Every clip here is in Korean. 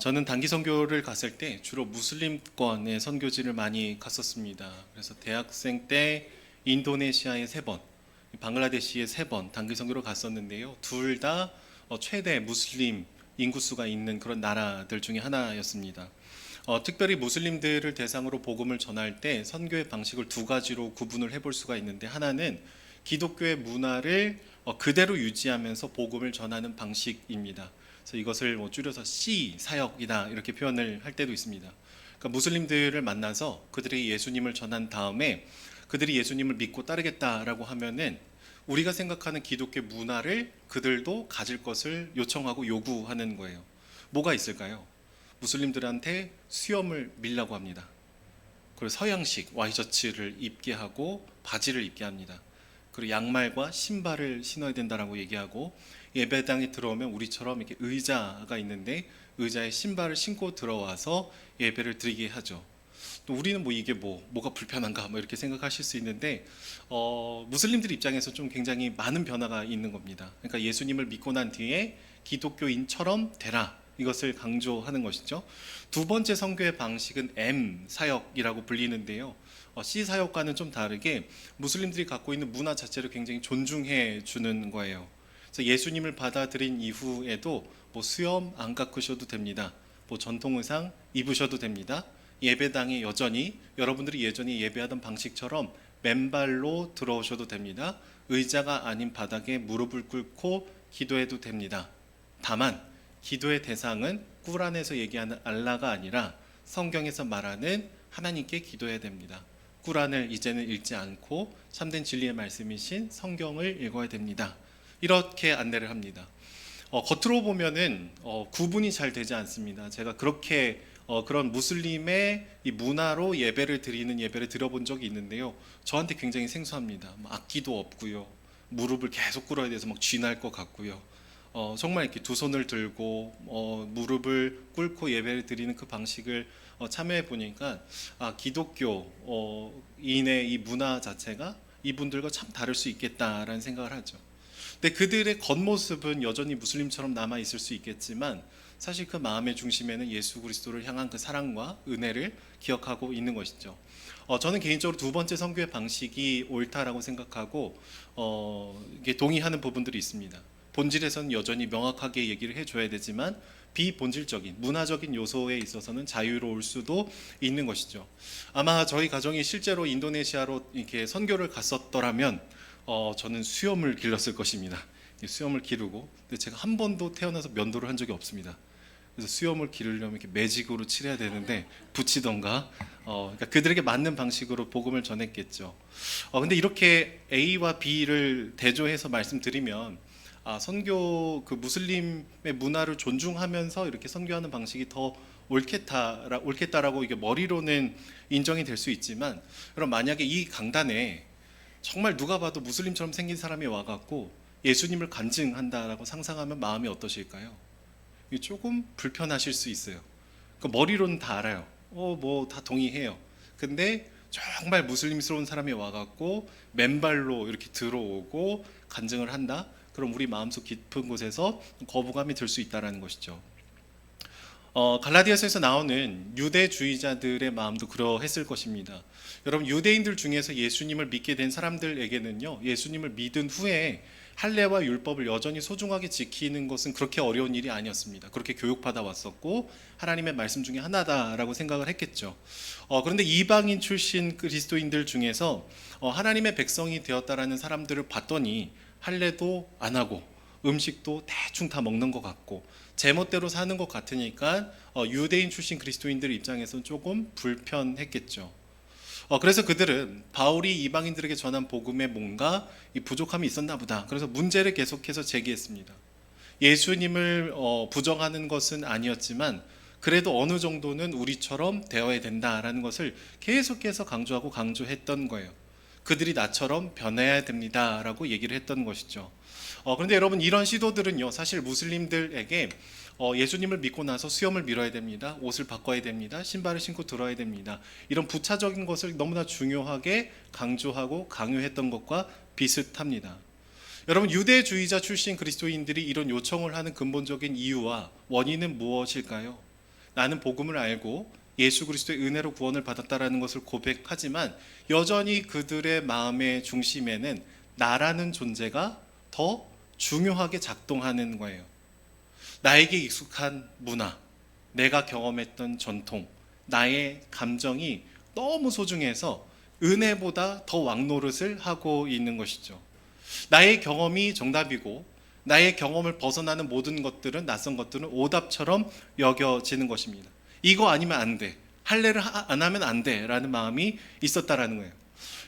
저는 단기 선교를 갔을 때 주로 무슬림권의 선교지를 많이 갔었습니다. 그래서 대학생 때 인도네시아에 3번, 방글라데시에 3번 단기 선교를 갔었는데요. 둘 다 최대 무슬림 인구수가 있는 그런 나라들 중에 하나였습니다. 특별히 무슬림들을 대상으로 복음을 전할 때 선교의 방식을 2가지로 구분을 해볼 수가 있는데, 하나는 기독교의 문화를 그대로 유지하면서 복음을 전하는 방식입니다. 그래서 이것을 줄여서 C 사역이다 이렇게 표현을 할 때도 있습니다. 그러니까 무슬림들을 만나서 그들에게 예수님을 전한 다음에 그들이 예수님을 믿고 따르겠다라고 하면은 우리가 생각하는 기독교 문화를 그들도 가질 것을 요청하고 요구하는 거예요. 뭐가 있을까요? 무슬림들한테 수염을 밀라고 합니다. 그리고 서양식 와이셔츠를 입게 하고 바지를 입게 합니다. 그리고 양말과 신발을 신어야 된다라고 얘기하고, 예배당에 들어오면 우리처럼 이렇게 의자가 있는데 의자에 신발을 신고 들어와서 예배를 드리게 하죠. 또 우리는 이게 뭐가 불편한가 이렇게 생각하실 수 있는데, 무슬림들 입장에서 좀 굉장히 많은 변화가 있는 겁니다. 그러니까 예수님을 믿고 난 뒤에 기독교인처럼 되라, 이것을 강조하는 것이죠. 2번째 선교의 방식은 M 사역이라고 불리는데요. C 사역과는 좀 다르게 무슬림들이 갖고 있는 문화 자체를 굉장히 존중해 주는 거예요. 그래서 예수님을 받아들인 이후에도 수염 안 깎으셔도 됩니다. 전통 의상 입으셔도 됩니다. 예배당에 여전히 여러분들이 예전에 예배하던 방식처럼 맨발로 들어오셔도 됩니다. 의자가 아닌 바닥에 무릎을 꿇고 기도해도 됩니다. 다만 기도의 대상은 꾸란에서 얘기하는 알라가 아니라 성경에서 말하는 하나님께 기도해야 됩니다. 꾸란을 이제는 읽지 않고 참된 진리의 말씀이신 성경을 읽어야 됩니다. 이렇게 안내를 합니다. 겉으로 보면은 구분이 잘 되지 않습니다. 제가 그렇게 그런 무슬림의 이 문화로 예배를 드려본 적이 있는데요. 저한테 굉장히 생소합니다. 악기도 없고요. 무릎을 계속 꿇어야 돼서 쥐날 것 같고요. 정말 이렇게 2손을 들고 무릎을 꿇고 예배를 드리는 그 방식을 참여해 보니까 기독교인의 이 문화 자체가 이분들과 참 다를 수 있겠다라는 생각을 하죠. 근데 그들의 겉모습은 여전히 무슬림처럼 남아 있을 수 있겠지만 사실 그 마음의 중심에는 예수 그리스도를 향한 그 사랑과 은혜를 기억하고 있는 것이죠. 저는 개인적으로 2번째 선교의 방식이 옳다라고 생각하고 이게 동의하는 부분들이 있습니다. 본질에서는 여전히 명확하게 얘기를 해줘야 되지만 비본질적인 문화적인 요소에 있어서는 자유로울 수도 있는 것이죠. 아마 저희 가정이 실제로 인도네시아로 이렇게 선교를 갔었더라면 저는 수염을 길렀을 것입니다. 수염을 기르고, 근데 제가 한 번도 태어나서 면도를 한 적이 없습니다. 그래서 수염을 기르려면 이렇게 매직으로 칠해야 되는데 붙이던가, 그러니까 그들에게 맞는 방식으로 복음을 전했겠죠. 근데 이렇게 A와 B를 대조해서 말씀드리면 선교 그 무슬림의 문화를 존중하면서 이렇게 선교하는 방식이 더 옳겠다라고 이게 머리로는 인정이 될 수 있지만, 그럼 만약에 이 강단에 정말 누가 봐도 무슬림처럼 생긴 사람이 와갖고 예수님을 간증한다라고 상상하면 마음이 어떠실까요? 조금 불편하실 수 있어요. 그러니까 머리로는 다 알아요. 다 동의해요. 근데 정말 무슬림스러운 사람이 와갖고 맨발로 이렇게 들어오고 간증을 한다? 그럼 우리 마음속 깊은 곳에서 거부감이 들 수 있다는 것이죠. 갈라디아서에서 나오는 유대주의자들의 마음도 그러했을 것입니다. 여러분, 유대인들 중에서 예수님을 믿게 된 사람들에게는요, 예수님을 믿은 후에 할례와 율법을 여전히 소중하게 지키는 것은 그렇게 어려운 일이 아니었습니다. 그렇게 교육받아 왔었고 하나님의 말씀 중에 하나다라고 생각을 했겠죠. 그런데 이방인 출신 그리스도인들 중에서 하나님의 백성이 되었다라는 사람들을 봤더니 할례도 안 하고 음식도 대충 다 먹는 것 같고 제멋대로 사는 것 같으니까 유대인 출신 그리스도인들 입장에서는 조금 불편했겠죠. 그래서 그들은 바울이 이방인들에게 전한 복음에 뭔가 부족함이 있었나 보다. 그래서 문제를 계속해서 제기했습니다. 예수님을 부정하는 것은 아니었지만 그래도 어느 정도는 우리처럼 되어야 된다라는 것을 계속해서 강조했던 거예요. 그들이 나처럼 변해야 됩니다라고 얘기를 했던 것이죠. 그런데 여러분, 이런 시도들은요, 사실 무슬림들에게 예수님을 믿고 나서 수염을 밀어야 됩니다. 옷을 바꿔야 됩니다. 신발을 신고 들어야 됩니다. 이런 부차적인 것을 너무나 중요하게 강조하고 강요했던 것과 비슷합니다. 여러분, 유대주의자 출신 그리스도인들이 이런 요청을 하는 근본적인 이유와 원인은 무엇일까요? 나는 복음을 알고 예수 그리스도의 은혜로 구원을 받았다라는 것을 고백하지만 여전히 그들의 마음의 중심에는 나라는 존재가 더 중요하게 작동하는 거예요. 나에게 익숙한 문화, 내가 경험했던 전통, 나의 감정이 너무 소중해서 은혜보다 더 왕노릇을 하고 있는 것이죠. 나의 경험이 정답이고 나의 경험을 벗어나는 모든 것들은, 낯선 것들은 오답처럼 여겨지는 것입니다. 이거 아니면 안 돼, 할례를 안 하면 안 돼 라는 마음이 있었다라는 거예요.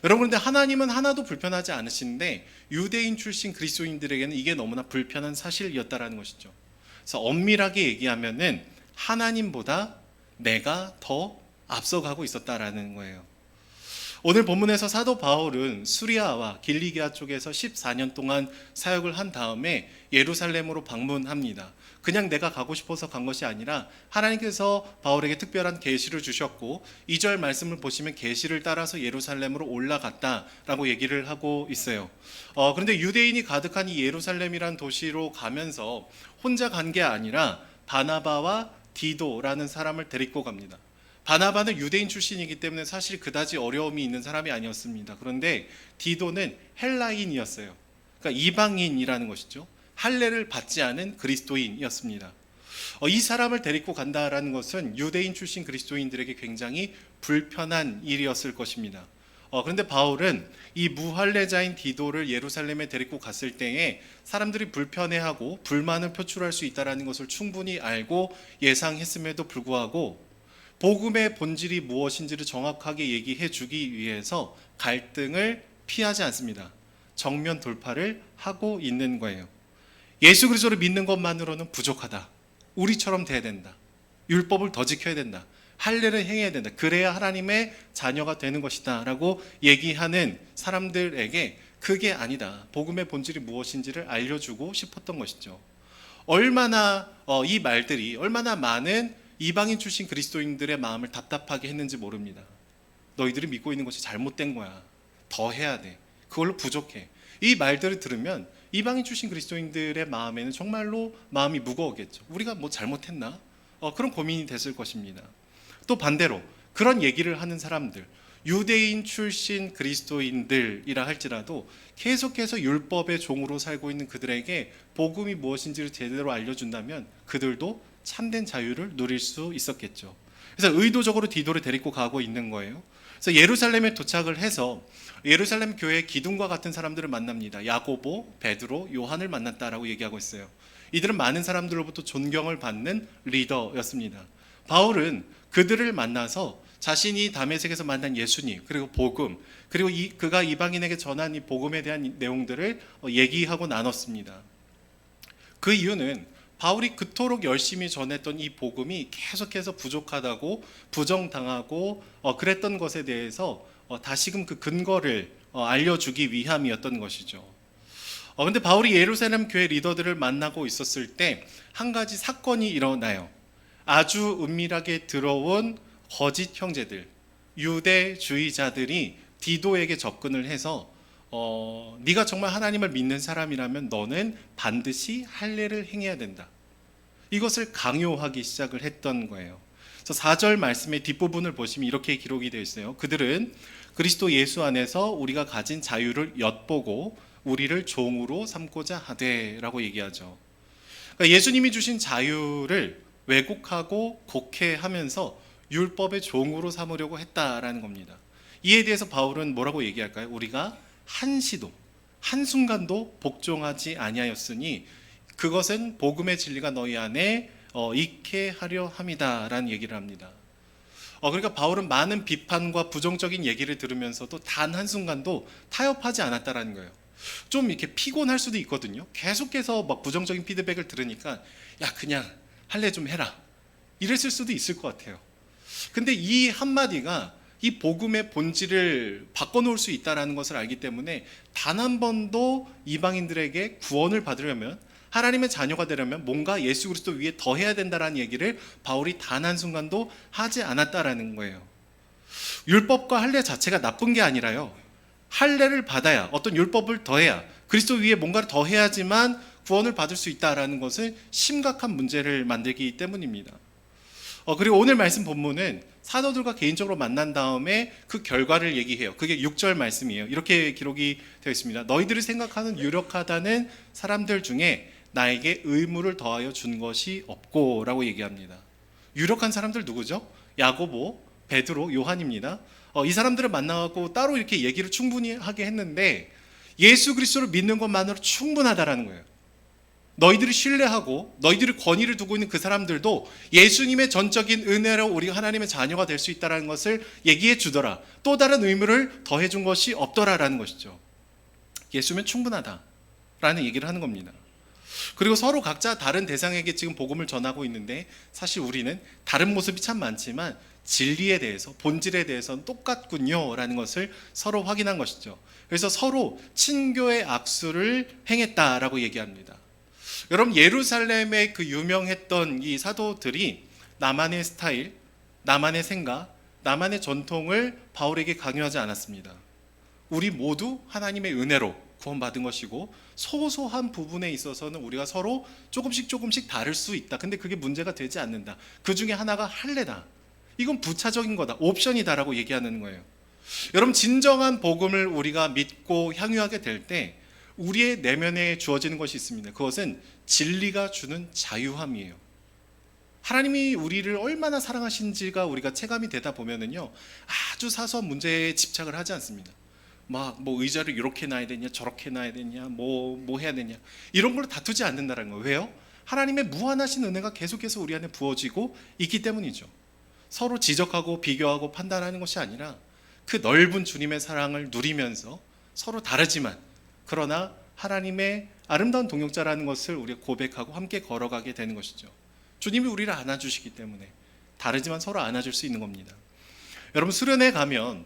여러분, 그런데 하나님은 하나도 불편하지 않으신데 유대인 출신 그리스도인들에게는 이게 너무나 불편한 사실이었다라는 것이죠. 그래서 엄밀하게 얘기하면은 하나님보다 내가 더 앞서가고 있었다라는 거예요. 오늘 본문에서 사도 바울은 수리아와 길리기아 쪽에서 14년 동안 사역을 한 다음에 예루살렘으로 방문합니다. 그냥 내가 가고 싶어서 간 것이 아니라 하나님께서 바울에게 특별한 계시를 주셨고 2절 말씀을 보시면 계시를 따라서 예루살렘으로 올라갔다라고 얘기를 하고 있어요. 그런데 유대인이 가득한 이 예루살렘이란 도시로 가면서 혼자 간 게 아니라 바나바와 디도라는 사람을 데리고 갑니다. 바나바는 유대인 출신이기 때문에 사실 그다지 어려움이 있는 사람이 아니었습니다. 그런데 디도는 헬라인이었어요. 그러니까 이방인이라는 것이죠. 할례를 받지 않은 그리스도인이었습니다. 이 사람을 데리고 간다라는 것은 유대인 출신 그리스도인들에게 굉장히 불편한 일이었을 것입니다. 그런데 바울은 이 무할례자인 디도를 예루살렘에 데리고 갔을 때에 사람들이 불편해하고 불만을 표출할 수 있다는 것을 충분히 알고 예상했음에도 불구하고 복음의 본질이 무엇인지를 정확하게 얘기해 주기 위해서 갈등을 피하지 않습니다. 정면 돌파를 하고 있는 거예요. 예수 그리스도를 믿는 것만으로는 부족하다. 우리처럼 돼야 된다. 율법을 더 지켜야 된다. 할례를 행해야 된다. 그래야 하나님의 자녀가 되는 것이다 라고 얘기하는 사람들에게 그게 아니다, 복음의 본질이 무엇인지를 알려주고 싶었던 것이죠. 얼마나 이 말들이 얼마나 많은 이방인 출신 그리스도인들의 마음을 답답하게 했는지 모릅니다. 너희들이 믿고 있는 것이 잘못된 거야. 더 해야 돼. 그걸로 부족해. 이 말들을 들으면 이방인 출신 그리스도인들의 마음에는 정말로 마음이 무거웠겠죠. 우리가 뭐 잘못했나? 그런 고민이 됐을 것입니다. 또 반대로 그런 얘기를 하는 사람들, 유대인 출신 그리스도인들이라 할지라도 계속해서 율법의 종으로 살고 있는 그들에게 복음이 무엇인지를 제대로 알려준다면 그들도 참된 자유를 누릴 수 있었겠죠. 그래서 의도적으로 디도를 데리고 가고 있는 거예요. 그래서 예루살렘에 도착을 해서 예루살렘 교회의 기둥과 같은 사람들을 만납니다. 야고보, 베드로, 요한을 만났다라고 얘기하고 있어요. 이들은 많은 사람들로부터 존경을 받는 리더였습니다. 바울은 그들을 만나서 자신이 다메섹에서 만난 예수님, 그리고 복음, 그리고 그가 이방인에게 전한 이 복음에 대한 내용들을 얘기하고 나눴습니다. 그 이유는 바울이 그토록 열심히 전했던 이 복음이 계속해서 부족하다고 부정당하고 그랬던 것에 대해서 다시금 그 근거를 알려주기 위함이었던 것이죠. 그런데 바울이 예루살렘 교회 리더들을 만나고 있었을 때 한 가지 사건이 일어나요. 아주 은밀하게 들어온 거짓 형제들, 유대주의자들이 디도에게 접근을 해서 네가 정말 하나님을 믿는 사람이라면 너는 반드시 할례를 행해야 된다. 이것을 강요하기 시작을 했던 거예요. 그래서 4절 말씀의 뒷부분을 보시면 이렇게 기록이 되어 있어요. 그들은 그리스도 예수 안에서 우리가 가진 자유를 엿보고 우리를 종으로 삼고자 하되라고 얘기하죠. 그러니까 예수님이 주신 자유를 왜곡하고 곡해하면서 율법의 종으로 삼으려고 했다라는 겁니다. 이에 대해서 바울은 뭐라고 얘기할까요? 우리가 한시도 한순간도 복종하지 아니하였으니 그것은 복음의 진리가 너희 안에 있게 하려 함이다라는 얘기를 합니다. 그러니까 바울은 많은 비판과 부정적인 얘기를 들으면서도 단 한순간도 타협하지 않았다라는 거예요. 좀 이렇게 피곤할 수도 있거든요. 계속해서 막 부정적인 피드백을 들으니까 야 그냥 할래 좀 해라 이랬을 수도 있을 것 같아요. 근데 이 한마디가 이 복음의 본질을 바꿔놓을 수 있다는 것을 알기 때문에 단 한 번도 이방인들에게 구원을 받으려면, 하나님의 자녀가 되려면 뭔가 예수 그리스도 위에 더 해야 된다는 얘기를 바울이 단 한순간도 하지 않았다라는 거예요. 율법과 할례 자체가 나쁜 게 아니라요, 할례를 받아야, 어떤 율법을 더해야 그리스도 위에 뭔가를 더 해야지만 구원을 받을 수 있다라는 것은 심각한 문제를 만들기 때문입니다. 그리고 오늘 말씀 본문은 사도들과 개인적으로 만난 다음에 그 결과를 얘기해요. 그게 6절 말씀이에요. 이렇게 기록이 되어 있습니다. 너희들이 생각하는 유력하다는 사람들 중에 나에게 의무를 더하여 준 것이 없고 라고 얘기합니다. 유력한 사람들 누구죠? 야고보, 베드로, 요한입니다. 이 사람들을 만나고 따로 이렇게 얘기를 충분히 하게 했는데 예수 그리스도를 믿는 것만으로 충분하다라는 거예요. 너희들이 신뢰하고 너희들이 권위를 두고 있는 그 사람들도 예수님의 전적인 은혜로 우리가 하나님의 자녀가 될 수 있다는 것을 얘기해 주더라. 또 다른 의무를 더해 준 것이 없더라라는 것이죠. 예수면 충분하다라는 얘기를 하는 겁니다. 그리고 서로 각자 다른 대상에게 지금 복음을 전하고 있는데 사실 우리는 다른 모습이 참 많지만 진리에 대해서, 본질에 대해서는 똑같군요 라는 것을 서로 확인한 것이죠. 그래서 서로 친교의 악수를 행했다라고 얘기합니다. 여러분, 예루살렘의 그 유명했던 이 사도들이 나만의 스타일, 나만의 생각, 나만의 전통을 바울에게 강요하지 않았습니다. 우리 모두 하나님의 은혜로 구원받은 것이고 소소한 부분에 있어서는 우리가 서로 조금씩 다를 수 있다. 근데 그게 문제가 되지 않는다. 그 중에 하나가 할례다. 이건 부차적인 거다. 옵션이다라고 얘기하는 거예요. 여러분, 진정한 복음을 우리가 믿고 향유하게 될 때 우리의 내면에 주어지는 것이 있습니다. 그것은 진리가 주는 자유함이에요. 하나님이 우리를 얼마나 사랑하신지가 우리가 체감이 되다 보면은요, 아주 사소한 문제에 집착을 하지 않습니다. 막 뭐 의자를 이렇게 놔야 되냐, 저렇게 놔야 되냐, 뭐 해야 되냐, 이런 걸로 다투지 않는다는 거예요. 왜요? 하나님의 무한하신 은혜가 계속해서 우리 안에 부어지고 있기 때문이죠. 서로 지적하고 비교하고 판단하는 것이 아니라 그 넓은 주님의 사랑을 누리면서 서로 다르지만 그러나 하나님의 아름다운 동역자라는 것을 우리가 고백하고 함께 걸어가게 되는 것이죠. 주님이 우리를 안아주시기 때문에 다르지만 서로 안아줄 수 있는 겁니다. 여러분, 수련회 가면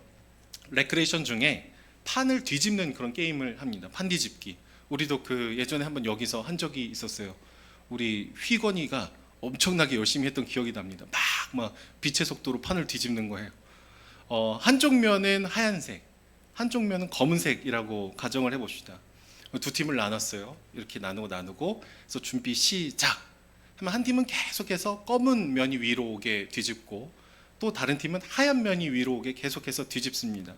레크레이션 중에 판을 뒤집는 그런 게임을 합니다. 판 뒤집기. 우리도 그 예전에 한번 여기서 한 적이 있었어요. 우리 휘건이가 엄청나게 열심히 했던 기억이 납니다. 막 빛의 속도로 판을 뒤집는 거예요. 한쪽 면은 하얀색, 한쪽 면은 검은색이라고 가정을 해봅시다. 두 팀을 나눴어요. 이렇게 나누고 그래서 준비 시작 하면 한 팀은 계속해서 검은 면이 위로 오게 뒤집고 또 다른 팀은 하얀 면이 위로 오게 계속해서 뒤집습니다.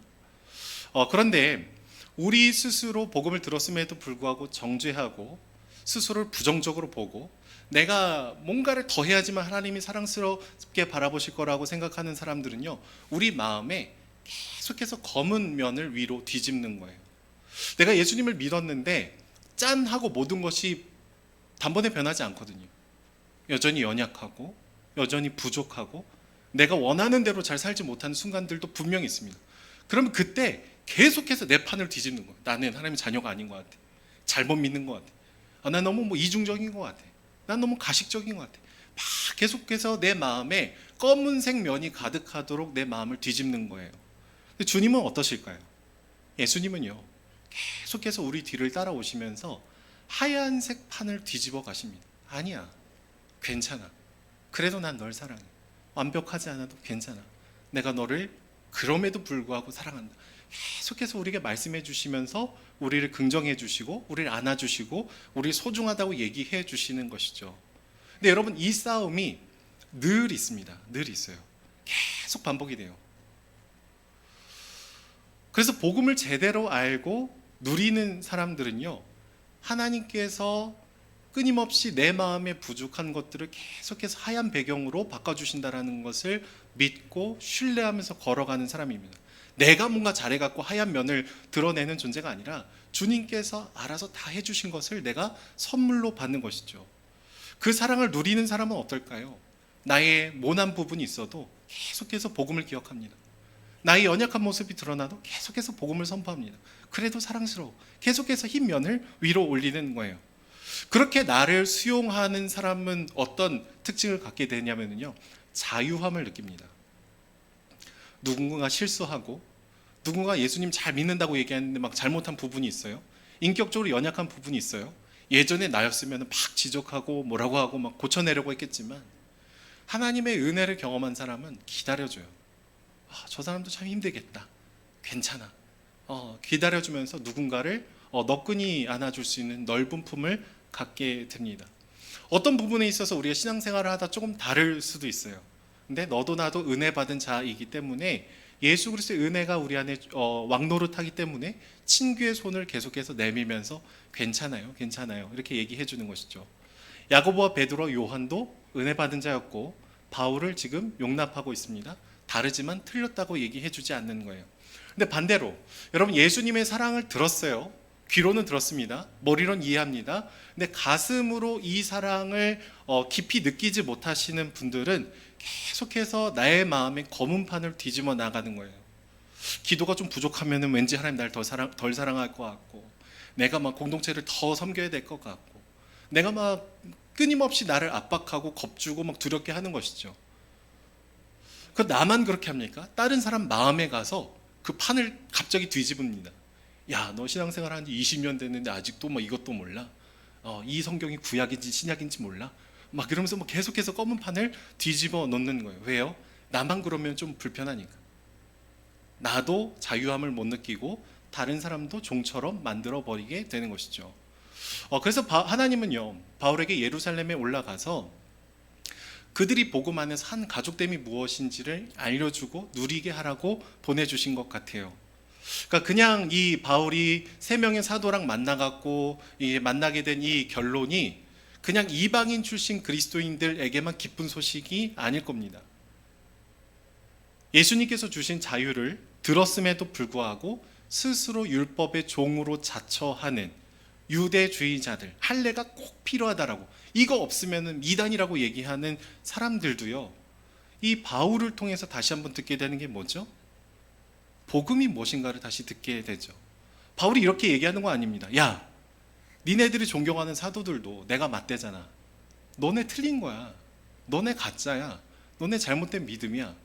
그런데 우리 스스로 복음을 들었음에도 불구하고 정죄하고 스스로를 부정적으로 보고 내가 뭔가를 더 해야지만 하나님이 사랑스럽게 바라보실 거라고 생각하는 사람들은요, 우리 마음에 계속해서 검은 면을 위로 뒤집는 거예요. 내가 예수님을 믿었는데 짠 하고 모든 것이 단번에 변하지 않거든요. 여전히 연약하고 여전히 부족하고 내가 원하는 대로 잘 살지 못하는 순간들도 분명히 있습니다. 그러면 그때 계속해서 내 판을 뒤집는 거예요. 나는 하나님의 자녀가 아닌 것 같아. 잘못 믿는 것 같아. 난 너무 이중적인 것 같아. 난 너무 가식적인 것 같아. 막 계속해서 내 마음에 검은색 면이 가득하도록 내 마음을 뒤집는 거예요. 근데 주님은 어떠실까요? 예수님은요, 계속해서 우리 뒤를 따라오시면서 하얀색 판을 뒤집어 가십니다. 아니야, 괜찮아. 그래도 난 널 사랑해. 완벽하지 않아도 괜찮아. 내가 너를 그럼에도 불구하고 사랑한다. 계속해서 우리에게 말씀해 주시면서 우리를 긍정해 주시고 우리를 안아주시고 우리 소중하다고 얘기해 주시는 것이죠. 근데 여러분, 이 싸움이 늘 있습니다. 늘 있어요. 계속 반복이 돼요. 그래서 복음을 제대로 알고 누리는 사람들은요, 하나님께서 끊임없이 내 마음에 부족한 것들을 계속해서 하얀 배경으로 바꿔주신다는 것을 믿고 신뢰하면서 걸어가는 사람입니다. 내가 뭔가 잘해갖고 하얀 면을 드러내는 존재가 아니라 주님께서 알아서 다 해주신 것을 내가 선물로 받는 것이죠. 그 사랑을 누리는 사람은 어떨까요? 나의 모난 부분이 있어도 계속해서 복음을 기억합니다. 나의 연약한 모습이 드러나도 계속해서 복음을 선포합니다. 그래도 사랑스러워. 계속해서 흰 면을 위로 올리는 거예요. 그렇게 나를 수용하는 사람은 어떤 특징을 갖게 되냐면요, 자유함을 느낍니다. 누군가 실수하고 누군가 예수님 잘 믿는다고 얘기하는데 막 잘못한 부분이 있어요. 인격적으로 연약한 부분이 있어요. 예전에 나였으면 막 지적하고 뭐라고 하고 막 고쳐내려고 했겠지만 하나님의 은혜를 경험한 사람은 기다려줘요. 저 사람도 참 힘들겠다. 괜찮아. 기다려주면서 누군가를 너끈히 안아줄 수 있는 넓은 품을 갖게 됩니다. 어떤 부분에 있어서 우리가 신앙생활을 하다 조금 다를 수도 있어요. 근데 너도 나도 은혜 받은 자이기 때문에 예수 그리스도의 은혜가 우리 안에 왕노릇하기 때문에 친구의 손을 계속해서 내밀면서 괜찮아요, 괜찮아요 이렇게 얘기해 주는 것이죠. 야고보와 베드로, 요한도 은혜 받은 자였고 바울을 지금 용납하고 있습니다. 다르지만 틀렸다고 얘기해 주지 않는 거예요. 근데 반대로 여러분 예수님의 사랑을 들었어요. 귀로는 들었습니다. 머리로는 이해합니다. 근데 가슴으로 이 사랑을 깊이 느끼지 못하시는 분들은 계속해서 나의 마음에 검은 판을 뒤집어 나가는 거예요. 기도가 좀 부족하면 왠지 하나님 날 덜 사랑할 것 같고, 내가 막 공동체를 더 섬겨야 될 것 같고, 내가 막 끊임없이 나를 압박하고 겁주고 막 두렵게 하는 것이죠. 그 나만 그렇게 합니까? 다른 사람 마음에 가서 그 판을 갑자기 뒤집습니다. 야, 너 신앙생활 한 지 20년 됐는데 아직도 뭐 이것도 몰라? 이 성경이 구약인지 신약인지 몰라? 막 이러면서 뭐 계속해서 검은 판을 뒤집어 놓는 거예요. 왜요? 나만 그러면 좀 불편하니까. 나도 자유함을 못 느끼고 다른 사람도 종처럼 만들어 버리게 되는 것이죠. 그래서 하나님은요, 바울에게 예루살렘에 올라가서 그들이 복음 안에서 한 가족됨이 무엇인지를 알려주고 누리게 하라고 보내주신 것 같아요. 그러니까 그냥 이 바울이 세 명의 사도랑 만나갖고 만나게 된 이 결론이 그냥 이방인 출신 그리스도인들에게만 기쁜 소식이 아닐 겁니다. 예수님께서 주신 자유를 들었음에도 불구하고 스스로 율법의 종으로 자처하는 유대주의자들, 할례가 꼭 필요하다라고, 이거 없으면 이단이라고 얘기하는 사람들도요, 이 바울을 통해서 다시 한번 듣게 되는 게 뭐죠? 복음이 무엇인가를 다시 듣게 되죠. 바울이 이렇게 얘기하는 거 아닙니다. 야, 니네들이 존경하는 사도들도 내가 맞대잖아. 너네 틀린 거야. 너네 가짜야. 너네 잘못된 믿음이야.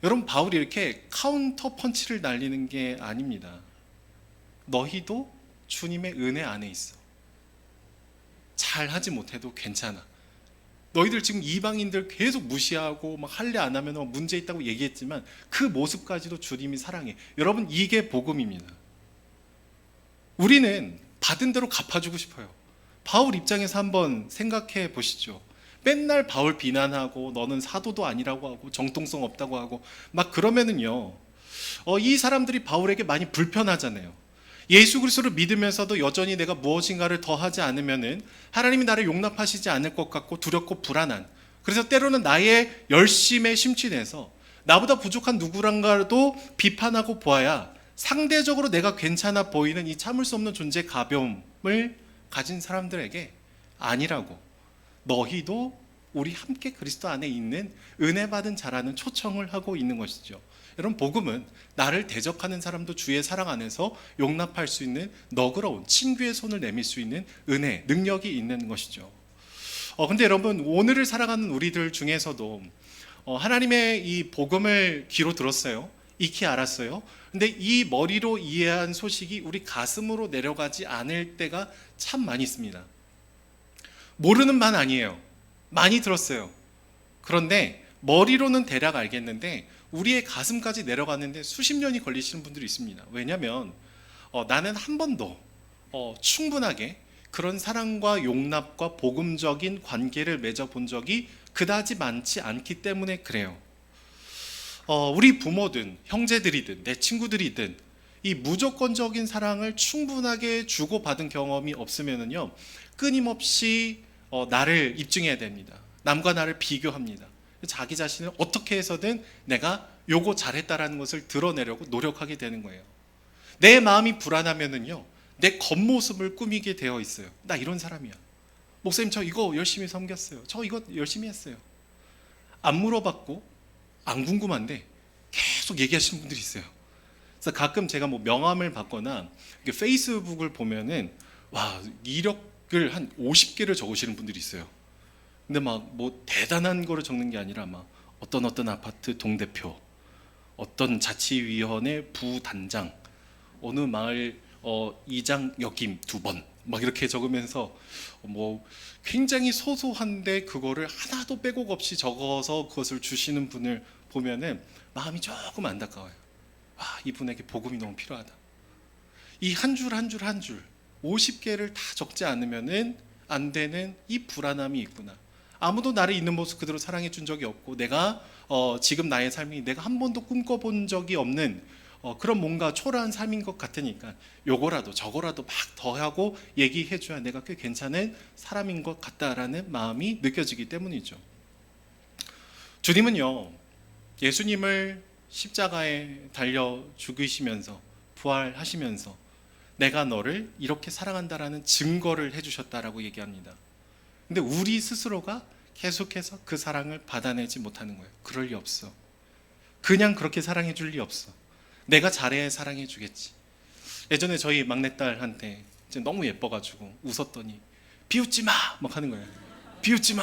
여러분, 바울이 이렇게 카운터 펀치를 날리는 게 아닙니다. 너희도 주님의 은혜 안에 있어. 잘하지 못해도 괜찮아. 너희들 지금 이방인들 계속 무시하고 막 할례 안 하면 문제 있다고 얘기했지만 그 모습까지도 주님이 사랑해. 여러분, 이게 복음입니다. 우리는 받은 대로 갚아주고 싶어요. 바울 입장에서 한번 생각해 보시죠. 맨날 바울 비난하고 너는 사도도 아니라고 하고 정통성 없다고 하고 막 그러면은요, 이 사람들이 바울에게 많이 불편하잖아요. 예수 그리스도를 믿으면서도 여전히 내가 무엇인가를 더 하지 않으면은 하나님이 나를 용납하시지 않을 것 같고 두렵고 불안한, 그래서 때로는 나의 열심에 심취해서 나보다 부족한 누구랑가도 비판하고 보아야 상대적으로 내가 괜찮아 보이는 이 참을 수 없는 존재의 가벼움을 가진 사람들에게 아니라고, 너희도 우리 함께 그리스도 안에 있는 은혜 받은 자라는 초청을 하고 있는 것이죠. 여러분, 복음은 나를 대적하는 사람도 주의 사랑 안에서 용납할 수 있는 너그러운 친구의 손을 내밀 수 있는 은혜, 능력이 있는 것이죠. 근데 여러분, 오늘을 살아가는 우리들 중에서도 하나님의 이 복음을 귀로 들었어요. 익히 알았어요. 근데 이 머리로 이해한 소식이 우리 가슴으로 내려가지 않을 때가 참 많이 있습니다. 모르는 만 아니에요. 많이 들었어요. 그런데 머리로는 대략 알겠는데 우리의 가슴까지 내려가는데 수십 년이 걸리시는 분들이 있습니다. 왜냐하면 나는 한 번도 충분하게 그런 사랑과 용납과 복음적인 관계를 맺어본 적이 그다지 많지 않기 때문에 그래요. 우리 부모든 형제들이든 내 친구들이든 이 무조건적인 사랑을 충분하게 주고받은 경험이 없으면은요, 끊임없이 나를 입증해야 됩니다. 남과 나를 비교합니다. 자기 자신을 어떻게 해서든 내가 요거 잘했다라는 것을 드러내려고 노력하게 되는 거예요. 내 마음이 불안하면은요, 내 겉모습을 꾸미게 되어 있어요. 나 이런 사람이야. 목사님, 저 이거 열심히 섬겼어요. 저 이거 열심히 했어요. 안 물어봤고 안 궁금한데 계속 얘기하시는 분들이 있어요. 그래서 가끔 제가 뭐 명함을 받거나 페이스북을 보면은 와, 이력을 한 50개를 적으시는 분들이 있어요. 근데 막 뭐 대단한 거를 적는 게 아니라 막 어떤 아파트 동대표, 어떤 자치위원회 부단장, 어느 마을 이장 역임 2번 막 이렇게 적으면서 뭐 굉장히 소소한데 그거를 하나도 빼곡 없이 적어서 그것을 주시는 분을 보면은 마음이 조금 안타까워요. 와, 이분에게 복음이 너무 필요하다. 이 한 줄 한 줄 한 줄 50개를 다 적지 않으면은 안 되는 이 불안함이 있구나. 아무도 나를 있는 모습 그대로 사랑해 준 적이 없고, 내가 지금 나의 삶이 내가 한 번도 꿈꿔본 적이 없는 그런 뭔가 초라한 삶인 것 같으니까 요거라도 저거라도 막 더하고 얘기해 줘야 내가 꽤 괜찮은 사람인 것 같다라는 마음이 느껴지기 때문이죠. 주님은요, 예수님을 십자가에 달려 죽으시면서 부활하시면서 내가 너를 이렇게 사랑한다라는 증거를 해주셨다라고 얘기합니다. 근데 우리 스스로가 계속해서 그 사랑을 받아내지 못하는 거예요. 그럴 리 없어. 그냥 그렇게 사랑해 줄 리 없어. 내가 잘해야 사랑해 주겠지. 예전에 저희 막내딸한테 너무 예뻐가지고 웃었더니 비웃지 마! 막 하는 거예요. 비웃지 마!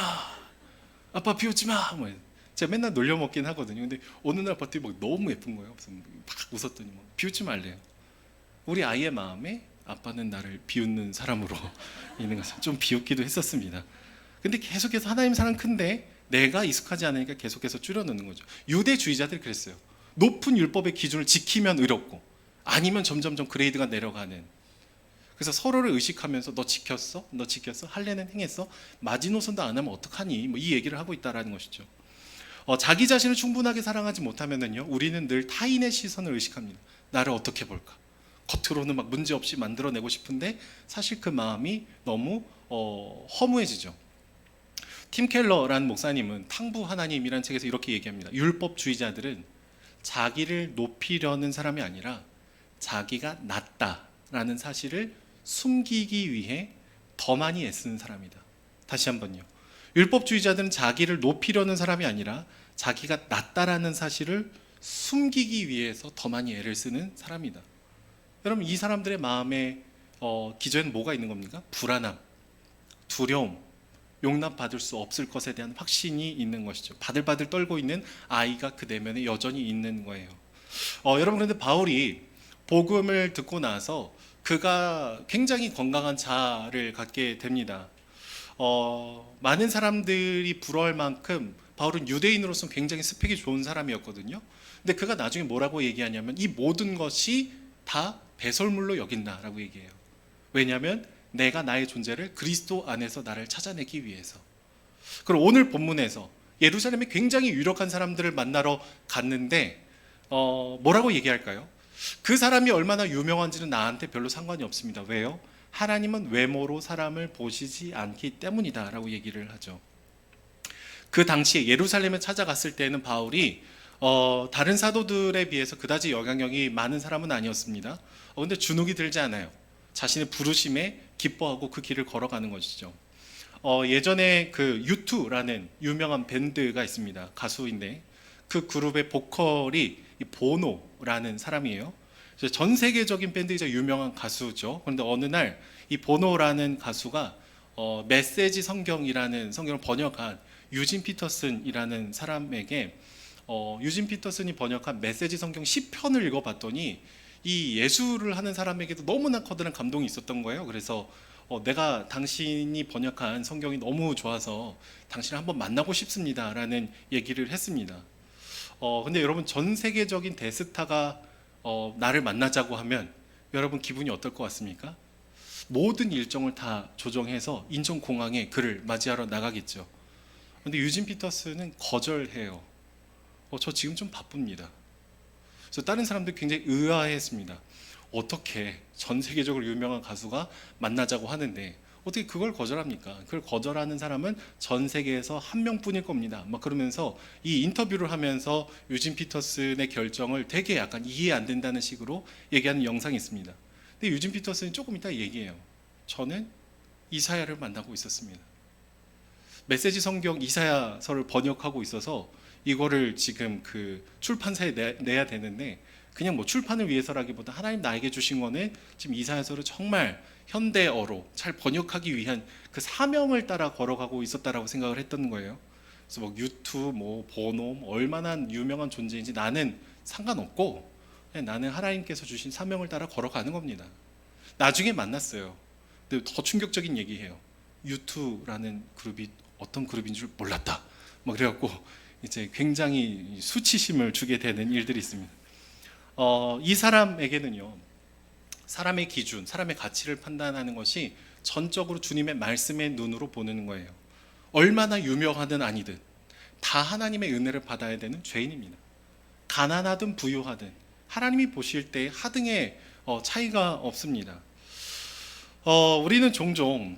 아빠 비웃지 마! 뭐 제가 맨날 놀려먹긴 하거든요. 근데 어느 날 봤더니 막 너무 예쁜 거예요. 그래서 막 웃었더니 막 비웃지 말래요. 우리 아이의 마음에 아빠는 나를 비웃는 사람으로 있는 것을 좀 비웃기도 했었습니다. 근데 계속해서 하나님 사랑 큰데 내가 익숙하지 않으니까 계속해서 줄여놓는 거죠. 유대주의자들이 그랬어요. 높은 율법의 기준을 지키면 의롭고 아니면 점점점 그레이드가 내려가는. 그래서 서로를 의식하면서 너 지켰어? 너 지켰어? 할례는 행했어? 마지노선도 안 하면 어떡하니? 뭐 이 얘기를 하고 있다라는 것이죠. 자기 자신을 충분하게 사랑하지 못하면은요, 우리는 늘 타인의 시선을 의식합니다. 나를 어떻게 볼까? 겉으로는 막 문제 없이 만들어내고 싶은데 사실 그 마음이 너무 허무해지죠. 팀 켈러라는 목사님은 탕부 하나님이라는 책에서 이렇게 얘기합니다. 율법주의자들은 자기를 높이려는 사람이 아니라 자기가 낫다라는 사실을 숨기기 위해 더 많이 애쓰는 사람이다. 다시 한번요. 율법주의자들은 자기를 높이려는 사람이 아니라 자기가 낫다라는 사실을 숨기기 위해서 더 많이 애를 쓰는 사람이다. 여러분, 이 사람들의 마음에 기저에는 뭐가 있는 겁니까? 불안함, 두려움, 용납받을 수 없을 것에 대한 확신이 있는 것이죠. 바들바들 떨고 있는 아이가 그 내면에 여전히 있는 거예요. 여러분, 그런데 바울이 복음을 듣고 나서 그가 굉장히 건강한 자아를 갖게 됩니다. 많은 사람들이 부러워할 만큼 바울은 유대인으로서 굉장히 스펙이 좋은 사람이었거든요. 근데 그가 나중에 뭐라고 얘기하냐면 이 모든 것이 다 배설물로 여긴다라고 얘기해요. 왜냐하면 내가 나의 존재를 그리스도 안에서 나를 찾아내기 위해서. 그리고 오늘 본문에서 예루살렘에 굉장히 유력한 사람들을 만나러 갔는데 뭐라고 얘기할까요? 그 사람이 얼마나 유명한지는 나한테 별로 상관이 없습니다. 왜요? 하나님은 외모로 사람을 보시지 않기 때문이다 라고 얘기를 하죠. 그 당시에 예루살렘에 찾아갔을 때는 바울이 다른 사도들에 비해서 그다지 영향력이 많은 사람은 아니었습니다. 근데 주눅이 들지 않아요. 자신의 부르심에 기뻐하고 그 길을 걸어가는 것이죠. 예전에 그 U2라는 유명한 밴드가 있습니다. 가수인데 그 그룹의 보컬이 보노라는 사람이에요. 전 세계적인 밴드이자 유명한 가수죠. 그런데 어느 날 이 보노라는 가수가 메시지 성경이라는 성경을 번역한 유진 피터슨이라는 사람에게 유진 피터슨이 번역한 메시지 성경 10편을 읽어봤더니 이 예술을 하는 사람에게도 너무나 커다란 감동이 있었던 거예요. 그래서 내가 당신이 번역한 성경이 너무 좋아서 당신을 한번 만나고 싶습니다라는 얘기를 했습니다. 근데 여러분, 전 세계적인 대스타가 나를 만나자고 하면 여러분 기분이 어떨 것 같습니까? 모든 일정을 다 조정해서 인천공항에 그를 맞이하러 나가겠죠. 근데 유진 피터슨은 거절해요. 저 지금 좀 바쁩니다. 그래서 다른 사람들 굉장히 의아해했습니다. 어떻게 전 세계적으로 유명한 가수가 만나자고 하는데 어떻게 그걸 거절합니까? 그걸 거절하는 사람은 전 세계에서 한 명뿐일 겁니다. 막 그러면서 이 인터뷰를 하면서 유진 피터슨의 결정을 되게 약간 이해 안 된다는 식으로 얘기하는 영상이 있습니다. 근데 유진 피터슨이 조금 이따 얘기해요. 저는 이사야를 만나고 있었습니다. 메시지 성경 이사야서를 번역하고 있어서 이거를 지금 그 출판사에 내야 되는데 그냥 뭐 출판을 위해서라기보다 하나님 나에게 주신 거는 지금 이사야서를 정말 현대어로 잘 번역하기 위한 그 사명을 따라 걸어가고 있었다라고 생각을 했던 거예요. 그래서 뭐 U2, 뭐 보노, 얼마나 유명한 존재인지 나는 상관없고 나는 하나님께서 주신 사명을 따라 걸어가는 겁니다. 나중에 만났어요. 근데 더 충격적인 얘기해요. U2라는 그룹이 어떤 그룹인 줄 몰랐다. 막 그래갖고 이제 굉장히 수치심을 주게 되는 일들이 있습니다. 이 사람에게는요, 사람의 기준, 사람의 가치를 판단하는 것이 전적으로 주님의 말씀의 눈으로 보는 거예요. 얼마나 유명하든 아니든 다 하나님의 은혜를 받아야 되는 죄인입니다. 가난하든 부유하든 하나님이 보실 때 하등의 차이가 없습니다. 우리는 종종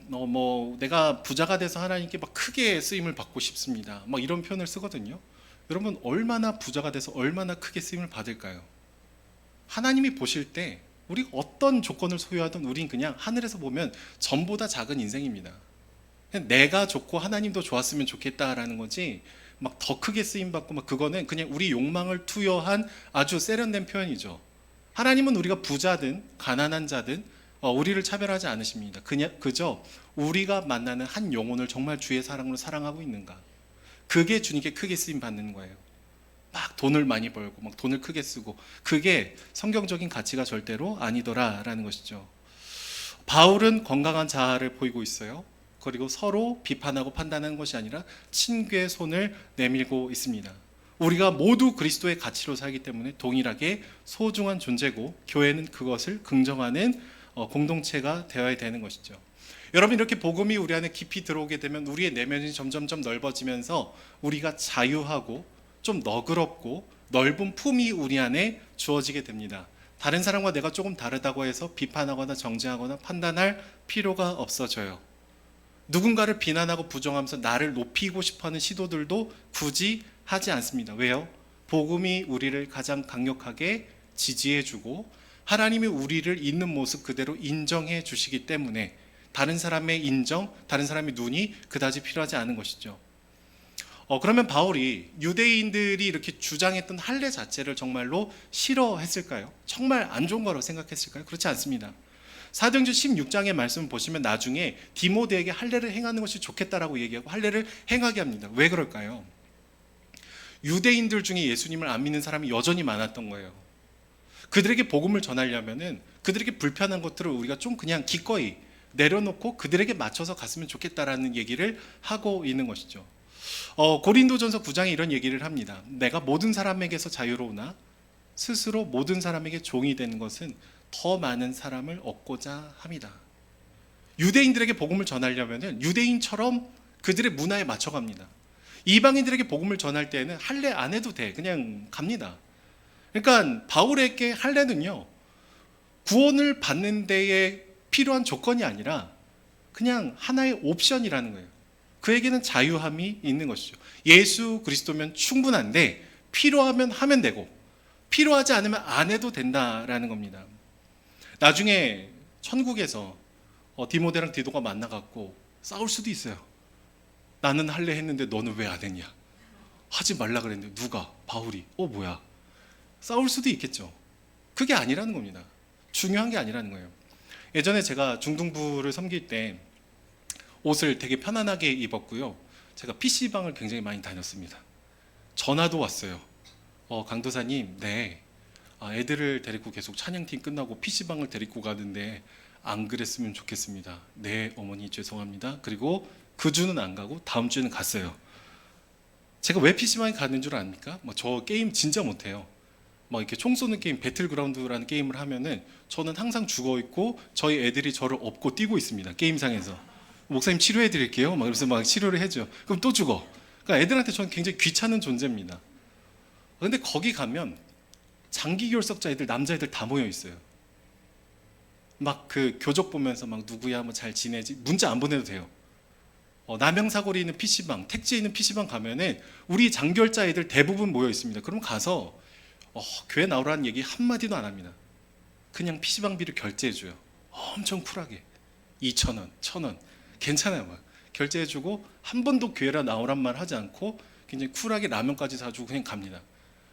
내가 부자가 돼서 하나님께 막 크게 쓰임을 받고 싶습니다, 막 이런 표현을 쓰거든요. 여러분, 얼마나 부자가 돼서 얼마나 크게 쓰임을 받을까요? 하나님이 보실 때 우리가 어떤 조건을 소유하든 우린 그냥 하늘에서 보면 전보다 작은 인생입니다. 그냥 내가 좋고 하나님도 좋았으면 좋겠다라는 거지, 막 더 크게 쓰임 받고 막 그거는 그냥 우리 욕망을 투여한 아주 세련된 표현이죠. 하나님은 우리가 부자든 가난한 자든 우리를 차별하지 않으십니다. 그저 우리가 만나는 한 영혼을 정말 주의 사랑으로 사랑하고 있는가, 그게 주님께 크게 쓰임 받는 거예요. 막 돈을 많이 벌고 막 돈을 크게 쓰고, 그게 성경적인 가치가 절대로 아니더라라는 것이죠. 바울은 건강한 자아를 보이고 있어요. 그리고 서로 비판하고 판단하는 것이 아니라 친교의 손을 내밀고 있습니다. 우리가 모두 그리스도의 가치로 살기 때문에 동일하게 소중한 존재고, 교회는 그것을 긍정하는 공동체가 되어야 되는 것이죠. 여러분, 이렇게 복음이 우리 안에 깊이 들어오게 되면 우리의 내면이 점점점 넓어지면서 우리가 자유하고 좀 너그럽고 넓은 품이 우리 안에 주어지게 됩니다. 다른 사람과 내가 조금 다르다고 해서 비판하거나 정죄하거나 판단할 필요가 없어져요. 누군가를 비난하고 부정하면서 나를 높이고 싶어하는 시도들도 굳이 하지 않습니다. 왜요? 복음이 우리를 가장 강력하게 지지해주고 하나님이 우리를 있는 모습 그대로 인정해 주시기 때문에 다른 사람의 인정, 다른 사람의 눈이 그다지 필요하지 않은 것이죠. 그러면 바울이 유대인들이 이렇게 주장했던 할례 자체를 정말로 싫어했을까요? 정말 안 좋은 거라고 생각했을까요? 그렇지 않습니다. 사도행전 16장의 말씀을 보시면 나중에 디모데에게 할례를 행하는 것이 좋겠다라고 얘기하고 할례를 행하게 합니다. 왜 그럴까요? 유대인들 중에 예수님을 안 믿는 사람이 여전히 많았던 거예요. 그들에게 복음을 전하려면은 그들에게 불편한 것들을 우리가 좀 그냥 기꺼이 내려놓고 그들에게 맞춰서 갔으면 좋겠다라는 얘기를 하고 있는 것이죠. 고린도전서 9장에 이런 얘기를 합니다. 내가 모든 사람에게서 자유로우나 스스로 모든 사람에게 종이 되는 것은 더 많은 사람을 얻고자 합니다. 유대인들에게 복음을 전하려면 유대인처럼 그들의 문화에 맞춰갑니다. 이방인들에게 복음을 전할 때는 할례 안 해도 돼, 그냥 갑니다. 그러니까 바울에게 할례는요, 구원을 받는 데에 필요한 조건이 아니라 그냥 하나의 옵션이라는 거예요. 그에게는 자유함이 있는 것이죠. 예수 그리스도면 충분한데 필요하면 하면 되고 필요하지 않으면 안 해도 된다라는 겁니다. 나중에 천국에서 디모데랑 디도가 만나갖고 싸울 수도 있어요. 나는 할례 했는데 너는 왜 안 했냐? 하지 말라 그랬는데 누가? 바울이. 뭐야? 싸울 수도 있겠죠. 그게 아니라는 겁니다. 중요한 게 아니라는 거예요. 예전에 제가 중등부를 섬길 때 옷을 되게 편안하게 입었고요. 제가 PC방을 굉장히 많이 다녔습니다. 전화도 왔어요. 강도사님, 네, 애들을 데리고 계속 찬양팀 끝나고 PC방을 데리고 가는데 안 그랬으면 좋겠습니다. 네, 어머니 죄송합니다. 그리고 그 주는 안 가고 다음 주는 갔어요. 제가 왜 PC방에 가는 줄 압니까? 저 게임 진짜 못해요. 이렇게 총 쏘는 게임, 배틀그라운드라는 게임을 하면은 저는 항상 죽어 있고 저희 애들이 저를 업고 뛰고 있습니다. 게임상에서. 목사님 치료해 드릴게요. 그래서 막 치료를 해줘. 그럼 또 죽어. 그러니까 애들한테 저는 굉장히 귀찮은 존재입니다. 근데 거기 가면 장기 결석자 애들, 남자애들 다 모여 있어요. 막 그 교적 보면서 막 누구야, 뭐 잘 지내지? 문자 안 보내도 돼요. 남양사거리에 있는 PC방, 택지에 있는 PC방 가면은 우리 장결자 애들 대부분 모여 있습니다. 그럼 가서 교회 나오라는 얘기 한마디도 안 합니다. 그냥 PC방비를 결제해줘요. 엄청 쿨하게 2,000원, 1,000원 괜찮아요. 막 결제해주고 한 번도 교회라 나오란 말 하지 않고 굉장히 쿨하게 라면까지 사주고 그냥 갑니다.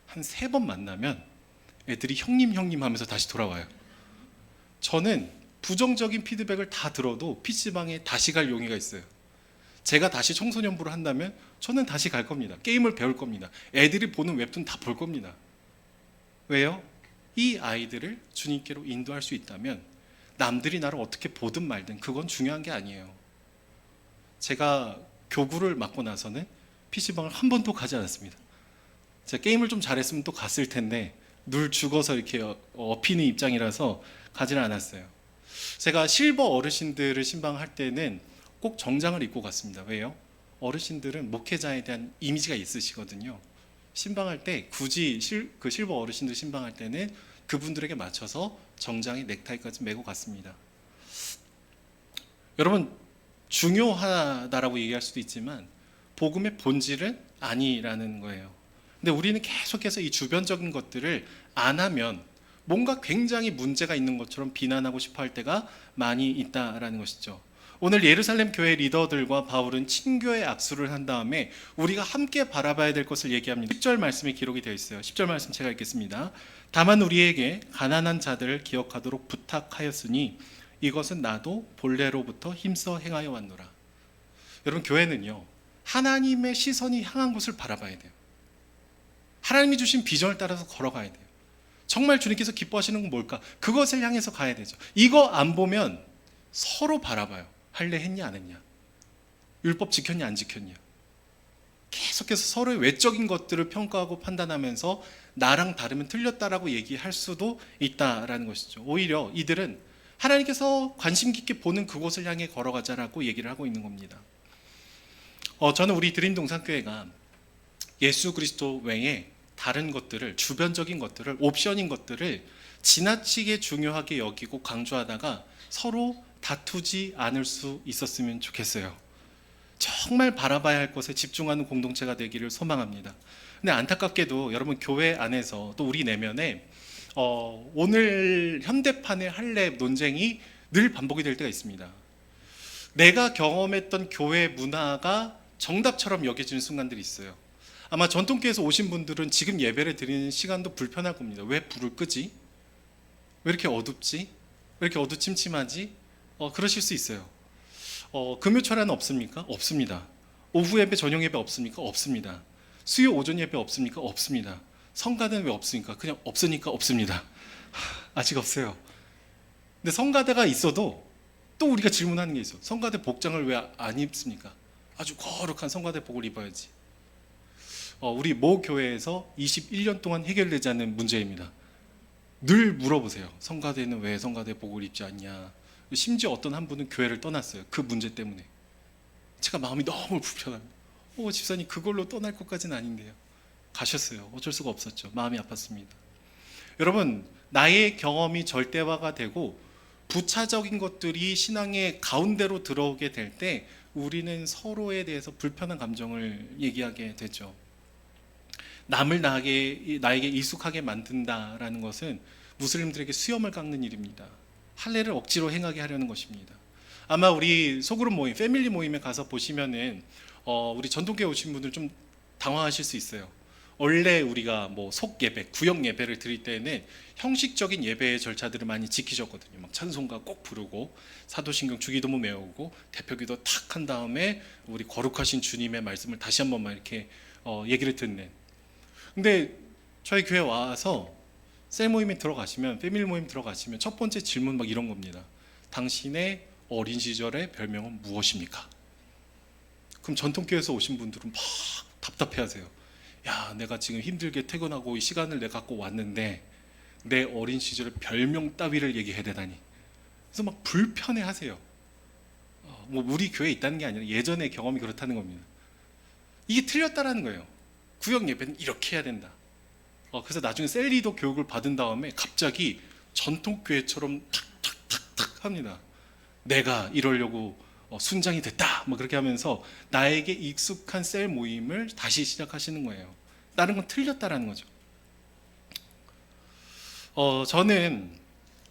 한 3번 만나면 애들이 형님 하면서 다시 돌아와요. 저는 부정적인 피드백을 다 들어도 PC방에 다시 갈 용의가 있어요. 제가 다시 청소년부를 한다면 저는 다시 갈 겁니다. 게임을 배울 겁니다. 애들이 보는 웹툰 다 볼 겁니다. 왜요? 이 아이들을 주님께로 인도할 수 있다면 남들이 나를 어떻게 보든 말든 그건 중요한 게 아니에요. 제가 교구를 맡고 나서는 PC방을 한 번도 가지 않았습니다. 제가 게임을 좀 잘했으면 또 갔을 텐데 늘 죽어서 이렇게 업히는 입장이라서 가지는 않았어요. 제가 실버 어르신들을 신방할 때는 꼭 정장을 입고 갔습니다. 왜요? 어르신들은 목회자에 대한 이미지가 있으시거든요. 신방할 때 굳이 그 실버 어르신들 신방할 때는 그분들에게 맞춰서 정장에 넥타이까지 메고 갔습니다. 여러분, 중요하다라고 얘기할 수도 있지만 복음의 본질은 아니라는 거예요. 근데 우리는 계속해서 이 주변적인 것들을 안 하면 뭔가 굉장히 문제가 있는 것처럼 비난하고 싶어 할 때가 많이 있다라는 것이죠. 오늘 예루살렘 교회 리더들과 바울은 친교의 악수를 한 다음에 우리가 함께 바라봐야 될 것을 얘기합니다. 10절 말씀이 기록이 되어 있어요. 10절 말씀 제가 읽겠습니다. 다만 우리에게 가난한 자들을 기억하도록 부탁하였으니 이것은 나도 본래로부터 힘써 행하여 왔노라. 여러분, 교회는요, 하나님의 시선이 향한 곳을 바라봐야 돼요. 하나님이 주신 비전을 따라서 걸어가야 돼요. 정말 주님께서 기뻐하시는 건 뭘까? 그것을 향해서 가야 되죠. 이거 안 보면 서로 바라봐요. 할례 했냐 안 했냐, 율법 지켰냐 안 지켰냐, 계속해서 서로의 외적인 것들을 평가하고 판단하면서 나랑 다르면 틀렸다라고 얘기할 수도 있다라는 것이죠. 오히려 이들은 하나님께서 관심 깊게 보는 그곳을 향해 걸어가자라고 얘기를 하고 있는 겁니다. 저는 우리 드림동산교회가 예수 그리스도 외에 다른 것들을, 주변적인 것들을, 옵션인 것들을 지나치게 중요하게 여기고 강조하다가 서로 다투지 않을 수 있었으면 좋겠어요. 정말 바라봐야 할 것에 집중하는 공동체가 되기를 소망합니다. 근데 안타깝게도 여러분, 교회 안에서 또 우리 내면에 오늘 현대판의 할례 논쟁이 늘 반복이 될 때가 있습니다. 내가 경험했던 교회 문화가 정답처럼 여겨지는 순간들이 있어요. 아마 전통교회에서 오신 분들은 지금 예배를 드리는 시간도 불편할 겁니다. 왜 불을 끄지? 왜 이렇게 어둡지? 왜 이렇게 어두침침하지? 그러실 수 있어요. 금요철에는 없습니까? 없습니다. 오후 예배, 저녁 예배 없습니까? 없습니다. 수요 오전 예배 없습니까? 없습니다. 성가대는 왜 없습니까? 그냥 없으니까 없습니다. 아직 없어요. 근데 성가대가 있어도 또 우리가 질문하는 게 있어. 성가대 복장을 왜 안 입습니까? 아주 거룩한 성가대 복을 입어야지. 우리 모 교회에서 21년 동안 해결되지 않는 문제입니다. 늘 물어보세요. 성가대는 왜 성가대 복을 입지 않냐. 심지어 어떤 한 분은 교회를 떠났어요. 그 문제 때문에. 제가 마음이 너무 불편합니다. 집사님, 그걸로 떠날 것까지는 아닌데요. 가셨어요. 어쩔 수가 없었죠. 마음이 아팠습니다. 여러분, 나의 경험이 절대화가 되고 부차적인 것들이 신앙의 가운데로 들어오게 될 때 우리는 서로에 대해서 불편한 감정을 얘기하게 되죠. 남을 나에게 익숙하게 만든다라는 것은 무슬림들에게 수염을 깎는 일입니다. 할례를 억지로 행하게 하려는 것입니다. 아마 우리 소그룹 모임, 패밀리 모임에 가서 보시면은 우리 전통교회 오신 분들 좀 당황하실 수 있어요. 원래 우리가 뭐 속예배, 구역 예배를 드릴 때는 형식적인 예배의 절차들을 많이 지키셨거든요. 막 찬송가 꼭 부르고 사도신경 주기도문 외우고 대표기도 탁 한 다음에 우리 거룩하신 주님의 말씀을 다시 한 번만 이렇게 얘기를 듣는. 근데 저희 교회 와서 셀 모임에 들어가시면, 패밀리 모임 들어가시면 첫 번째 질문 막 이런 겁니다. 당신의 어린 시절의 별명은 무엇입니까? 그럼 전통교회에서 오신 분들은 막 답답해하세요. 야, 내가 지금 힘들게 퇴근하고 이 시간을 내가 갖고 왔는데 내 어린 시절의 별명 따위를 얘기해야 되다니. 그래서 막 불편해하세요. 뭐 우리 교회에 있다는 게 아니라 예전의 경험이 그렇다는 겁니다. 이게 틀렸다라는 거예요. 구역 예배는 이렇게 해야 된다. 그래서 나중에 셀리더 교육을 받은 다음에 갑자기 전통교회처럼 탁탁탁탁 합니다. 내가 이러려고 순장이 됐다, 뭐 그렇게 하면서 나에게 익숙한 셀 모임을 다시 시작하시는 거예요. 다른 건 틀렸다라는 거죠. 저는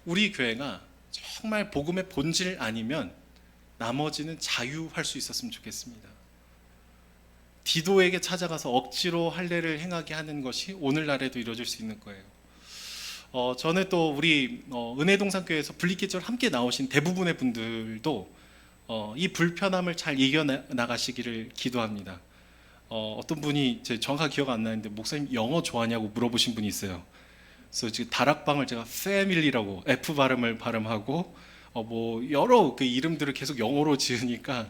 우리 교회가 정말 복음의 본질 아니면 나머지는 자유할 수 있었으면 좋겠습니다. 디도에게 찾아가서 억지로 할례를 행하게 하는 것이 오늘날에도 이루어질 수 있는 거예요. 저는 또 우리 은혜동산교회에서 분리기절 함께 나오신 대부분의 분들도 이 불편함을 잘 이겨나가시기를 기도합니다. 어떤 분이 제 정확하게 기억 안 나는데 목사님 영어 좋아하냐고 물어보신 분이 있어요. 그래서 지금 다락방을 제가 패밀리라고 F 발음하고 뭐 여러 그 이름들을 계속 영어로 지으니까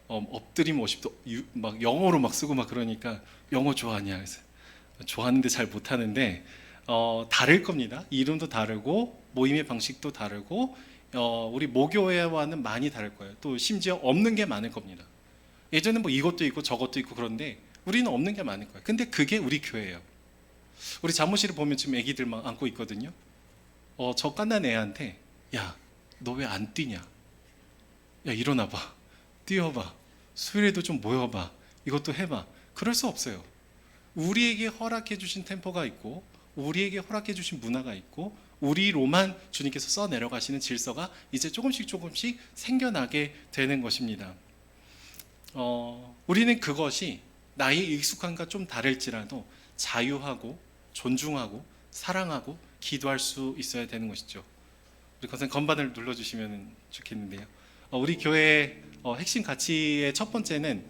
엎드리면 50도 막 영어로 막 쓰고 막 그러니까 영어 좋아하냐, 그래서 좋아하는데 잘 못하는데 다를 겁니다. 이름도 다르고 모임의 방식도 다르고 우리 모교회와는 많이 다를 거예요. 또 심지어 없는 게 많을 겁니다. 예전에 뭐 이것도 있고 저것도 있고 그런데 우리는 없는 게 많을 거예요. 근데 그게 우리 교회예요. 우리 사무실에 보면 지금 애기들 막 앉고 있거든요. 저 갓난 애한테 야, 너 왜 안 뛰냐? 야, 일어나봐. 뛰어봐. 수요일에도 좀 모여봐. 이것도 해봐. 그럴 수 없어요. 우리에게 허락해 주신 템포가 있고 우리에게 허락해 주신 문화가 있고 우리로만 주님께서 써 내려가시는 질서가 이제 조금씩 생겨나게 되는 것입니다. 우리는 그것이 나의 익숙함과 좀 다를지라도 자유하고 존중하고 사랑하고 기도할 수 있어야 되는 것이죠. 우리 선생님 건반을 눌러주시면 좋겠는데요. 우리 교회의 핵심 가치의 첫 번째는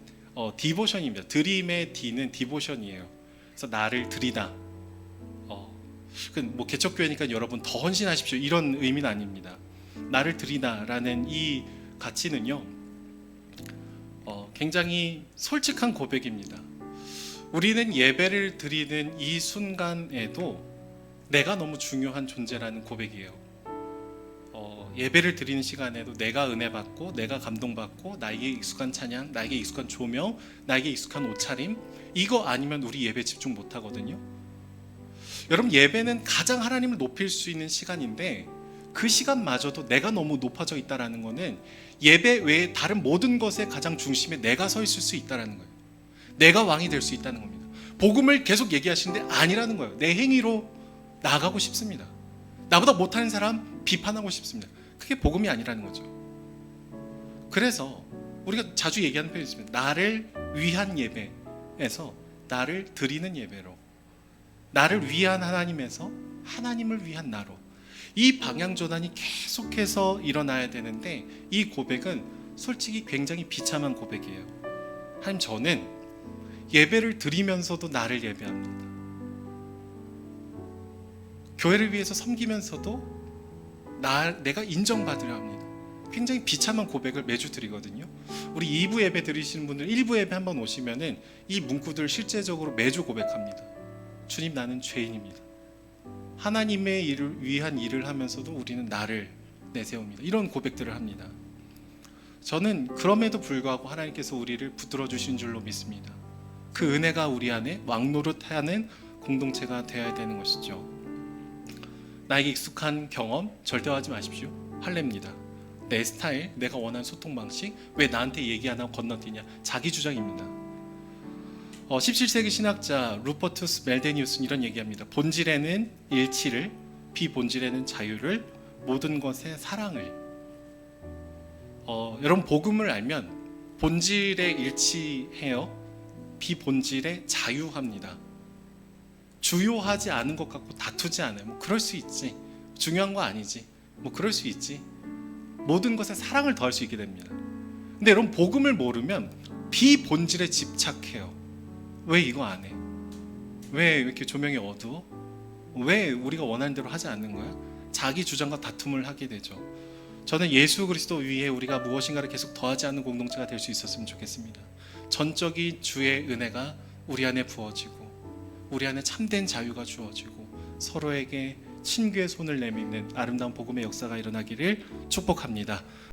디보션입니다. 드림의 D는 디보션이에요. 그래서 나를 드리다. 뭐 개척교회니까 여러분 더 헌신하십시오 이런 의미는 아닙니다. 나를 드리다라는 이 가치는요, 굉장히 솔직한 고백입니다. 우리는 예배를 드리는 이 순간에도 내가 너무 중요한 존재라는 고백이에요. 예배를 드리는 시간에도 내가 은혜 받고 내가 감동받고 나에게 익숙한 찬양, 나에게 익숙한 조명, 나에게 익숙한 옷차림, 이거 아니면 우리 예배 집중 못 하거든요. 여러분, 예배는 가장 하나님을 높일 수 있는 시간인데 그 시간마저도 내가 너무 높아져 있다는 것은 예배 외에 다른 모든 것의 가장 중심에 내가 서 있을 수 있다는 거예요. 내가 왕이 될 수 있다는 겁니다. 복음을 계속 얘기하시는데 아니라는 거예요. 내 행위로 나아가고 싶습니다. 나보다 못하는 사람 비판하고 싶습니다. 그게 복음이 아니라는 거죠. 그래서 우리가 자주 얘기하는 표현이 있습니다. 나를 위한 예배에서 나를 드리는 예배로, 나를 위한 하나님에서 하나님을 위한 나로, 이 방향 전환이 계속해서 일어나야 되는데 이 고백은 솔직히 굉장히 비참한 고백이에요. 하나님, 저는 예배를 드리면서도 나를 예배합니다. 교회를 위해서 섬기면서도 내가 인정받으려 합니다. 굉장히 비참한 고백을 매주 드리거든요. 우리 2부 예배 드리시는 분들 1부 예배 한번 오시면은 이 문구들 실제적으로 매주 고백합니다. 주님, 나는 죄인입니다. 하나님의 일을 위한 일을 하면서도 우리는 나를 내세웁니다. 이런 고백들을 합니다. 저는 그럼에도 불구하고 하나님께서 우리를 붙들어 주신 줄로 믿습니다. 그 은혜가 우리 안에 왕노릇하는 공동체가 되어야 되는 것이죠. 나에게 익숙한 경험 절대 하지 마십시오. 할례입니다. 내 스타일, 내가 원하는 소통 방식, 왜 나한테 얘기 안 하고 건너뛰냐, 자기 주장입니다. 17세기 신학자 루퍼투스 멜데니우스는 이런 얘기합니다. 본질에는 일치를, 비본질에는 자유를, 모든 것에 사랑을. 여러분, 복음을 알면 본질에 일치해요, 비본질에 자유합니다. 주요하지 않은 것 같고 다투지 않아요. 뭐 그럴 수 있지, 중요한 거 아니지, 뭐 그럴 수 있지. 모든 것에 사랑을 더할 수 있게 됩니다. 근데 여러분, 복음을 모르면 비본질에 집착해요. 왜 이거 안 해? 왜 이렇게 조명이 어두워? 왜 우리가 원하는 대로 하지 않는 거야? 자기 주장과 다툼을 하게 되죠. 저는 예수 그리스도 위에 우리가 무엇인가를 계속 더하지 않는 공동체가 될 수 있었으면 좋겠습니다. 전적인 주의 은혜가 우리 안에 부어지고 우리 안에 참된 자유가 주어지고 서로에게 친교의 손을 내미는 아름다운 복음의 역사가 일어나기를 축복합니다.